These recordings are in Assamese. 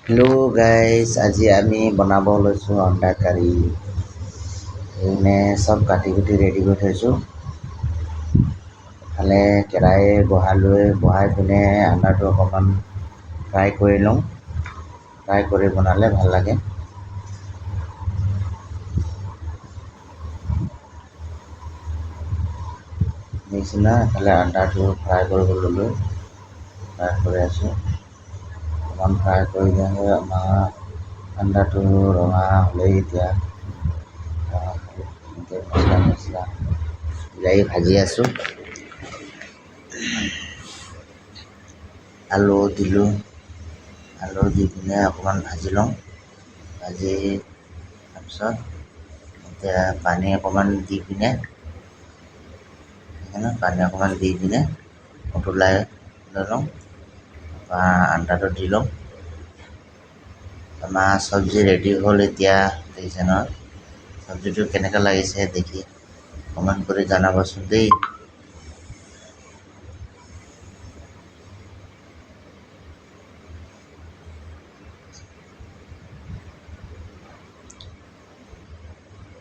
হেল্ল' গাইজ, আজি আমি বনাব লৈছোঁ অণ্ডা কাৰী। এনে চব কাটি কুটি ৰেডি কৰি থৈছোঁ। ইফালে কেৰাহী বহাই পিনে আণ্ডাটো অকণমান ফ্ৰাই কৰি লওঁ। ফ্ৰাই কৰি বনালে ভাল লাগে। নিচিনা ইফালে আণ্ডাটো ফ্ৰাই কৰিব ল'লোঁ। ফ্ৰাই কৰি আছোঁ। অকণমান ফ্ৰাই কৰি দিয়াকৈ আমাৰ আণ্ডাটো ৰঙা হ'লেই এতিয়া মছলা বিলাহী ভাজি আছোঁ। আলু দিলোঁ। আলু দি পিনে অকণমান ভাজি লওঁ। ভাজি তাৰপিছত এতিয়া পানী অকণমান দি পিনে উতলাই লৈ লওঁ। আণ্ডাটো দি লওঁ। আমাৰ চব্জি ৰেডি হ'ল এতিয়া। দেখিছে নহয়, চব্জিটো কেনেকৈ লাগিছে দেখি কমেণ্ট কৰি জনাবচোন দেই।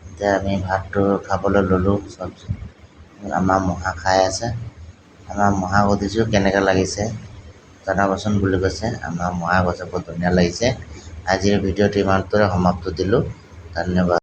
এতিয়া আমি ভাতটো খাবলৈ ল'লোঁ। চব্জি আমাৰ মহা খাই আছে। আমাৰ মহা সুধিছোঁ কেনেকৈ লাগিছে জনাবচোন বুলি কৈছে। আমাৰ মহা কৈছে বহুত ধুনীয়া লাগিছে। আজিৰ ভিডিঅ'টো ইমানতে সমাপ্ত দিলোঁ। ধন্যবাদ।